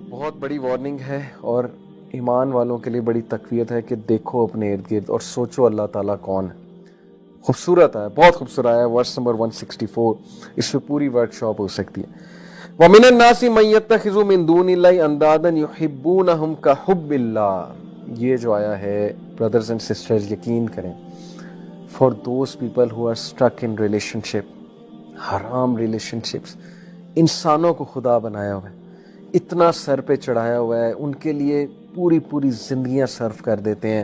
بہت بڑی وارننگ ہے اور ایمان والوں کے لیے بڑی تقویت ہے کہ دیکھو اپنے ارد گرد اور سوچو اللہ تعالیٰ کون ہے. خوبصورت ہے, بہت خوبصورت ہے. ورس نمبر 164, اس پہ پوری ورک شاپ ہو سکتی ہے. وَمِنَ النَّاسِ مَن يَتَّخِذُ مِن دُونِ اللَّهِ أَندَادًا يُحِبُّونَهُمْ كَحُبِّ اللَّهِ. یہ جو آیا ہے بردرز اینڈ سسٹرز, یقین کریں, for those people who are stuck in relationship, حرام ریلیشن شپس, انسانوں کو خدا بنایا ہوا ہے, اتنا سر پہ چڑھایا ہوا ہے, ان کے لیے پوری پوری زندگیاں صرف کر دیتے ہیں,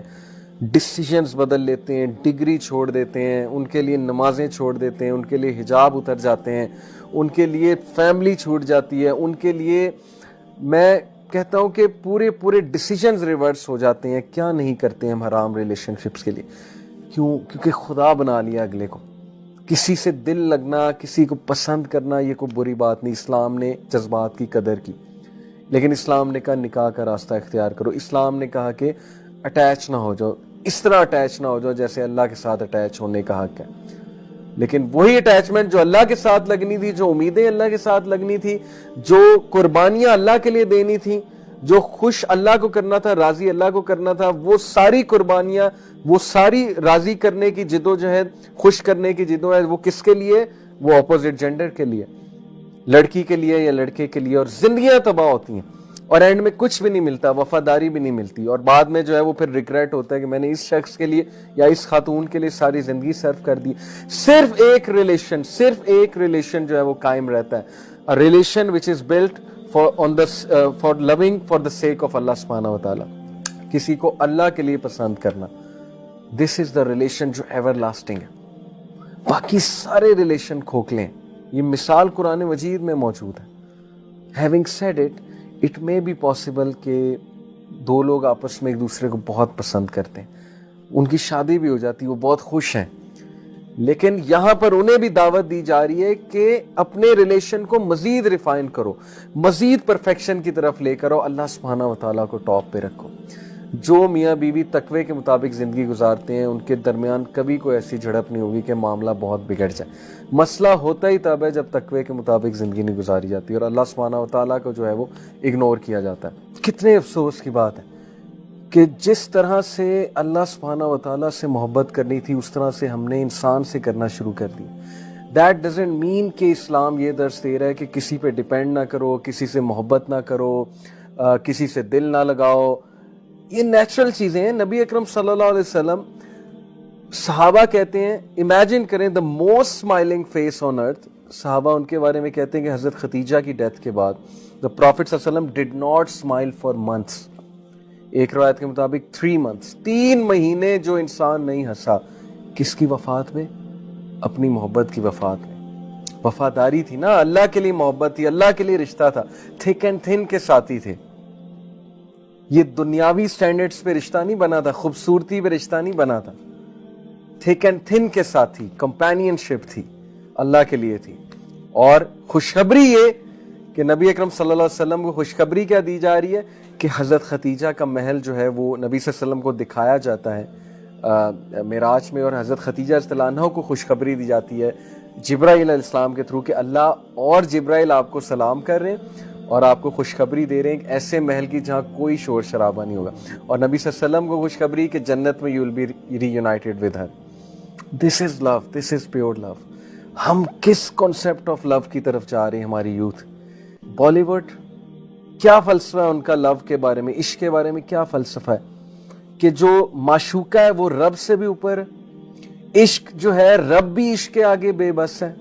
ڈسیجنز بدل لیتے ہیں, ڈگری چھوڑ دیتے ہیں, ان کے لیے نمازیں چھوڑ دیتے ہیں, ان کے لیے حجاب اتر جاتے ہیں, ان کے لیے فیملی چھوٹ جاتی ہے, ان کے لیے میں کہتا ہوں کہ پورے ڈسیجنز ریورس ہو جاتے ہیں. کیا نہیں کرتے ہیں ہم حرام ریلیشن شپس کے لیے؟ کیوں؟ کیونکہ خدا بنا لیا اگلے کو. کسی سے دل لگنا, کسی کو پسند کرنا, یہ کوئی بری بات نہیں. اسلام نے جذبات کی قدر کی, لیکن اسلام نے کہا نکاح کا راستہ اختیار کرو. اسلام نے کہا کہ اٹیچ نہ ہو جاؤ, اس طرح اٹیچ نہ ہو جاؤ جیسے اللہ کے ساتھ اٹیچ ہونے کا حق ہے. لیکن وہی اٹیچمنٹ جو اللہ کے ساتھ لگنی تھی, جو امیدیں اللہ کے ساتھ لگنی تھی, جو قربانیاں اللہ کے لیے دینی تھی, جو خوش اللہ کو کرنا تھا, راضی اللہ کو کرنا تھا, وہ ساری قربانیاں, وہ ساری راضی کرنے کی جدوجہد, خوش کرنے کی جدوجہد, وہ کس کے لیے؟ وہ اپوزٹ جینڈر کے لیے, لڑکی کے لیے یا لڑکے کے لیے. اور زندگیاں تباہ ہوتی ہیں اور اینڈ میں کچھ بھی نہیں ملتا, وفاداری بھی نہیں ملتی, اور بعد میں جو ہے وہ پھر ریگریٹ ہوتا ہے کہ میں نے اس شخص کے لیے یا اس خاتون کے لیے ساری زندگی صرف کر دی. صرف ایک ریلیشن جو ہے وہ قائم رہتا ہے, a relation which is built for loving for the sake of Allah سبحانہ و تعالیٰ, کسی کو اللہ کے لیے پسند کرنا. this is the relation جو ایور لاسٹنگ ہے. باقی سارے ریلیشن کھوکھلے ہیں. یہ مثال قرآن مجید میں موجود ہے. having said it, it may be possible کہ دو لوگ آپس میں ایک دوسرے کو بہت پسند کرتے ہیں, ان کی شادی بھی ہو جاتی, وہ بہت خوش ہیں, لیکن یہاں پر انہیں بھی دعوت دی جا رہی ہے کہ اپنے ریلیشن کو مزید ریفائن کرو, مزید پرفیکشن کی طرف لے کرو, اللہ سبحانہ و تعالیٰ کو ٹاپ پہ رکھو. جو میاں بیوی تقوی کے مطابق زندگی گزارتے ہیں ان کے درمیان کبھی کوئی ایسی جھڑپ نہیں ہوگی کہ معاملہ بہت بگڑ جائے. مسئلہ ہوتا ہی تب ہے جب تقوی کے مطابق زندگی نہیں گزاری جاتی اور اللہ سبحانہ و تعالیٰ کو جو ہے وہ اگنور کیا جاتا ہے. کتنے افسوس کی بات ہے کہ جس طرح سے اللہ سبحانہ و تعالیٰ سے محبت کرنی تھی اس طرح سے ہم نے انسان سے کرنا شروع کر دی. دیٹ ڈزنٹ مین کہ اسلام یہ درس دے رہا ہے کہ کسی پہ ڈیپینڈ نہ کرو, کسی سے محبت نہ کرو, کسی سے دل نہ لگاؤ. یہ نیچرل چیزیں ہیں. نبی اکرم صلی اللہ علیہ وسلم, صحابہ کہتے ہیں, امیجن کریں the most smiling face on earth. صحابہ ان کے بارے میں کہتے ہیں کہ حضرت خدیجہ کی ڈیتھ کے بعد the Prophet صلی اللہ علیہ وسلم did not smile for months. ایک روایت کے مطابق 3 months, 3 مہینے جو انسان نہیں ہنسا. کس کی وفات میں؟ اپنی محبت کی وفات میں. وفاداری تھی نا, اللہ کے لیے محبت تھی, اللہ کے لیے رشتہ تھا. تھک اینڈ تھن کے ساتھی تھے. یہ دنیاوی سٹینڈرڈز پہ رشتہ نہیں بنا تھا, خوبصورتی پہ رشتہ نہیں بنا تھا. تھک اینڈ تھن کے ساتھ تھی, کمپینین شپ تھی, اللہ کے لیے تھی. اور خوشخبری یہ کہ نبی اکرم صلی اللہ علیہ وسلم کو خوشخبری کیا دی جا رہی ہے کہ حضرت خدیجہ کا محل جو ہے وہ نبی صلی اللہ علیہ وسلم کو دکھایا جاتا ہے معراج میں, اور حضرت خدیجہ رضی اللہ عنہا کو خوشخبری دی جاتی ہے جبرائیل علیہ السلام کے تھرو کہ اللہ اور جبرائیل آپ کو سلام کر رہے ہیں اور آپ کو خوشخبری دے رہے ہیں کہ ایسے محل کی جہاں کوئی شور شرابہ نہیں ہوگا. اور نبی صلی اللہ علیہ وسلم کو خوشخبری کہ جنت میں you will be reunited with her. This is love, this is pure love. ہم کس کانسیپٹ آف لو کی طرف جا رہے ہیں ہماری یوتھ؟ بالی ووڈ کیا فلسفہ ہے ان کا لو کے بارے میں, عشق کے بارے میں کیا فلسفہ ہے کہ جو معشوقہ ہے وہ رب سے بھی اوپر, عشق جو ہے رب بھی عشق کے آگے بے بس ہے.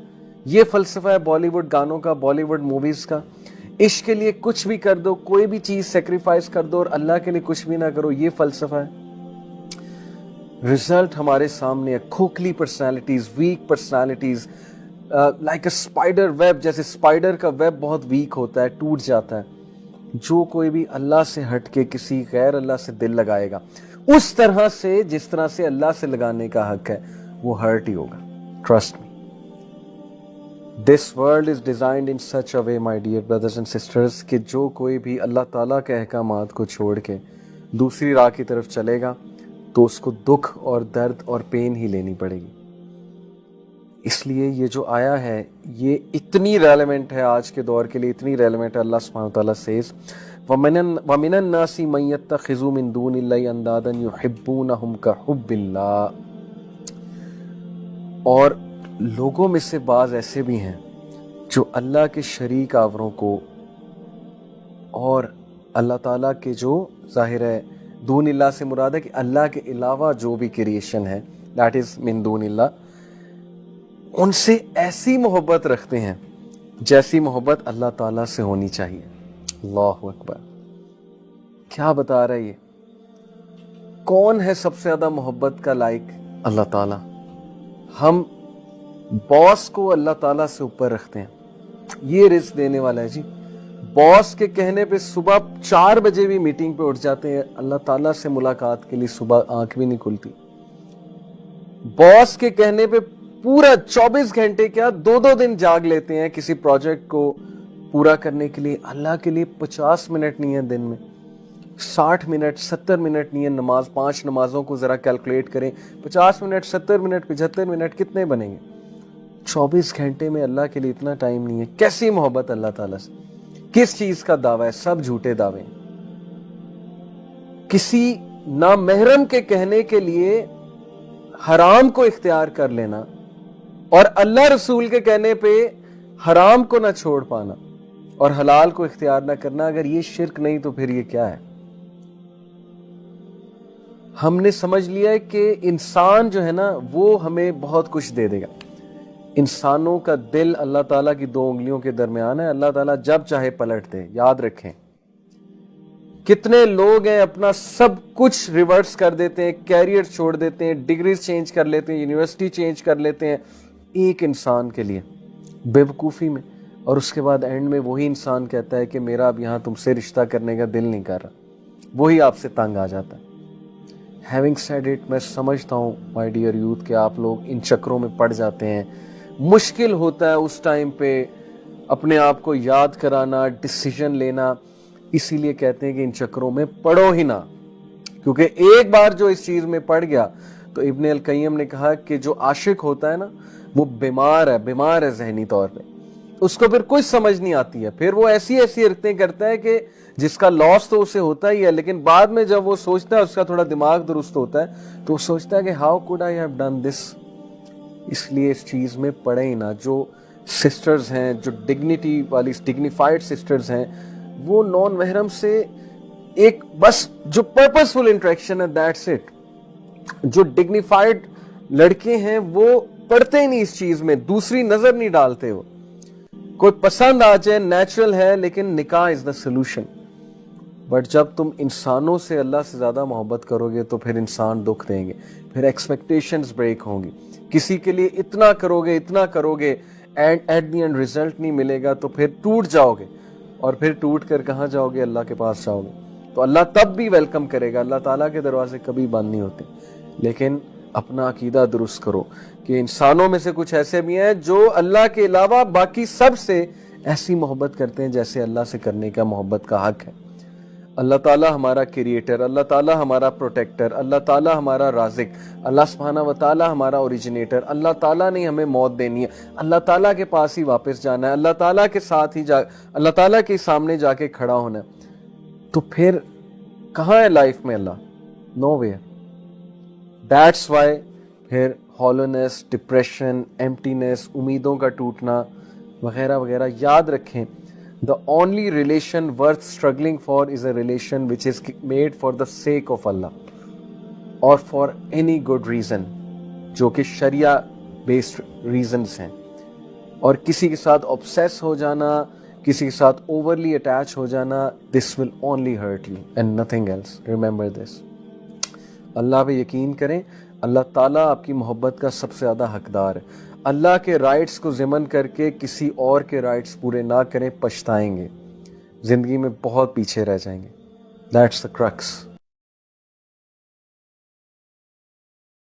یہ فلسفہ ہے بالی ووڈ گانوں کا, بالی ووڈ موویز کا. عشق کے لیے کچھ بھی کر دو, کوئی بھی چیز سیکریفائز کر دو, اور اللہ کے لیے کچھ بھی نہ کرو, یہ فلسفہ ہے. رزلٹ ہمارے سامنے ہے. کھوکھلی personalities, weak personalities, like a spider web. جیسے اسپائڈر کا ویب بہت ویک ہوتا ہے, ٹوٹ جاتا ہے. جو کوئی بھی اللہ سے ہٹ کے کسی غیر اللہ سے دل لگائے گا اس طرح سے جس طرح سے اللہ سے لگانے کا حق ہے, وہ ہرٹ ہی ہوگا. Trust me. This world is designed in such a way, my dear brothers and sisters, کہ جو کوئی بھی اللہ تعالیٰ کے احکامات کو چھوڑ کے دوسری راہ کی طرف چلے گا تو اس کو دکھ اور درد اور پین ہی لینی پڑے گی. اس لیے یہ جو آیا ہے یہ اتنی ریلیونٹ ہے آج کے دور کے لیے, اتنی ریلیونٹ ہے. اللہ سبحانہ وتعالیٰ says وَمِنَ النَّاسِ مَن يَتَّخِذُ مِن دُونِ اللَّهِ أَندَادًا يُحِبُّونَهُمْ كَحُبِّ اللَّهِ، اور لوگوں میں سے بعض ایسے بھی ہیں جو اللہ کے شریک آوروں کو اور اللہ تعالیٰ کے جو ظاہر ہے دون اللہ سے مراد ہے کہ اللہ کے علاوہ جو بھی کریشن ہے دیٹ از من دون اللہ، ان سے ایسی محبت رکھتے ہیں جیسی محبت اللہ تعالیٰ سے ہونی چاہیے۔ اللہ اکبر، کیا بتا رہا ہے یہ؟ کون ہے سب سے زیادہ محبت کا لائق؟ اللہ تعالیٰ۔ ہم باس کو اللہ تعالیٰ سے اوپر رکھتے ہیں، یہ رزق دینے والا ہے جی۔ باس کے کہنے پہ صبح 4 بجے بھی میٹنگ پہ اٹھ جاتے ہیں، اللہ تعالیٰ سے ملاقات کے لیے صبح آنکھ بھی نہیں کھلتی۔ باس کے کہنے پہ پورا 24 گھنٹے کیا 2 دن جاگ لیتے ہیں کسی پروجیکٹ کو پورا کرنے کے لیے، اللہ کے لیے 50 منٹ نہیں ہے دن میں، 60 منٹ 70 منٹ نہیں ہے نماز، 5 نمازوں کو ذرا کیلکولیٹ کریں، 50 منٹ 70 منٹ 75 منٹ کتنے بنیں گے؟ 24 گھنٹے میں اللہ کے لیے اتنا ٹائم نہیں ہے۔ کیسی محبت اللہ تعالیٰ سے؟ کس چیز کا دعویٰ ہے؟ سب جھوٹے دعوے ہیں۔ کسی نامحرم کے کہنے کے لیے حرام کو اختیار کر لینا اور اللہ رسول کے کہنے پہ حرام کو نہ چھوڑ پانا اور حلال کو اختیار نہ کرنا، اگر یہ شرک نہیں تو پھر یہ کیا ہے؟ ہم نے سمجھ لیا ہے کہ انسان جو ہے نا وہ ہمیں بہت کچھ دے دے گا۔ انسانوں کا دل اللہ تعالیٰ کی 2 انگلیوں کے درمیان ہے، اللہ تعالیٰ جب چاہے پلٹ دے۔ یاد رکھیں، کتنے لوگ ہیں اپنا سب کچھ ریورس کر دیتے ہیں، کیریئر چھوڑ دیتے ہیں، ڈگریز چینج کر لیتے ہیں، یونیورسٹی چینج کر لیتے ہیں ایک انسان کے لیے بیوقوفی میں، اور اس کے بعد اینڈ میں وہی انسان کہتا ہے کہ میرا اب یہاں تم سے رشتہ کرنے کا دل نہیں کر رہا، وہی آپ سے تنگ آ جاتا ہے۔ ہیونگ سیڈ اٹ، میں سمجھتا ہوں مائی ڈیئر یوتھ کہ آپ لوگ ان چکروں میں پڑ جاتے ہیں، مشکل ہوتا ہے اس ٹائم پہ اپنے آپ کو یاد کرانا، ڈیسیژن لینا، اسی لیے کہتے ہیں کہ ان چکروں میں پڑو ہی نہ، کیونکہ ایک بار جو اس چیز میں پڑ گیا تو ابن القیم نے کہا کہ جو عاشق ہوتا ہے نا وہ بیمار ہے ذہنی طور پہ، اس کو پھر کوئی سمجھ نہیں آتی ہے، پھر وہ ایسی حرکتیں کرتا ہے کہ جس کا لاس تو اسے ہوتا ہی ہے، لیکن بعد میں جب وہ سوچتا ہے، اس کا تھوڑا دماغ درست ہوتا ہے تو وہ سوچتا ہے کہ how could I have done this. اس لیے اس چیز میں پڑے ہی نہ۔ جو سسٹرز ہیں، جو ڈگنیٹی والی ڈگنیفائڈ سسٹرز ہیں، وہ نان محرم سے ایک بس جو پرپسفل انٹریکشن ہے دیٹس اٹ۔ جو ڈگنیفائڈ لڑکے ہیں وہ پڑھتے ہی نہیں اس چیز میں، دوسری نظر نہیں ڈالتے، وہ کوئی پسند آ جائے نیچرل ہے، لیکن نکاح از دا سولوشن۔ بٹ جب تم انسانوں سے اللہ سے زیادہ محبت کرو گے تو پھر انسان دکھ دیں گے، پھر ایکسپیکٹیشنز بریک ہوں گی، کسی کے لیے اتنا کرو گے and at the end result نہیں ملے گا تو پھر ٹوٹ جاؤ گے، اور پھر ٹوٹ کر کہاں جاؤ گے؟ اللہ کے پاس جاؤ گے۔ تو اللہ تب بھی ویلکم کرے گا، اللہ تعالیٰ کے دروازے کبھی بند نہیں ہوتے، لیکن اپنا عقیدہ درست کرو کہ انسانوں میں سے کچھ ایسے بھی ہیں جو اللہ کے علاوہ باقی سب سے ایسی محبت کرتے ہیں جیسے اللہ سے کرنے کا محبت کا حق ہے۔ اللہ تعالیٰ ہمارا کریٹر، اللہ تعالیٰ ہمارا پروٹیکٹر، اللہ تعالیٰ ہمارا رازق، اللہ سبحانہ و تعالیٰ ہمارا اوریجنیٹر، اللہ تعالیٰ نے ہمیں موت دینی ہے، اللہ تعالیٰ کے پاس ہی واپس جانا ہے، اللہ تعالیٰ کے ساتھ ہی اللہ تعالیٰ کے سامنے جا کے کھڑا ہونا ہے، تو پھر کہاں ہے لائف میں اللہ؟ Know where. دیٹس وائی پھر ہالونیس، ڈپریشن، ایمٹینس، امیدوں کا ٹوٹنا وغیرہ وغیرہ۔ یاد رکھیں، the only relation worth struggling for is a relation which is made for the sake of Allah or for any good reason، جو کہ شریعہ بیسڈ ریزنز ہیں۔ اور کسی کے ساتھ obsess ہو جانا، کسی کے ساتھ overly attach ہو جانا، this will only hurt you and nothing else. Remember this. اللہ پہ یقین کریں، اللہ تعالیٰ آپ کی محبت کا سب سے زیادہ حقدار ہے۔ اللہ کے رائٹس کو ضمن کر کے کسی اور کے رائٹس پورے نہ کریں، پچھتائیں گے، زندگی میں بہت پیچھے رہ جائیں گے۔ That's the crux.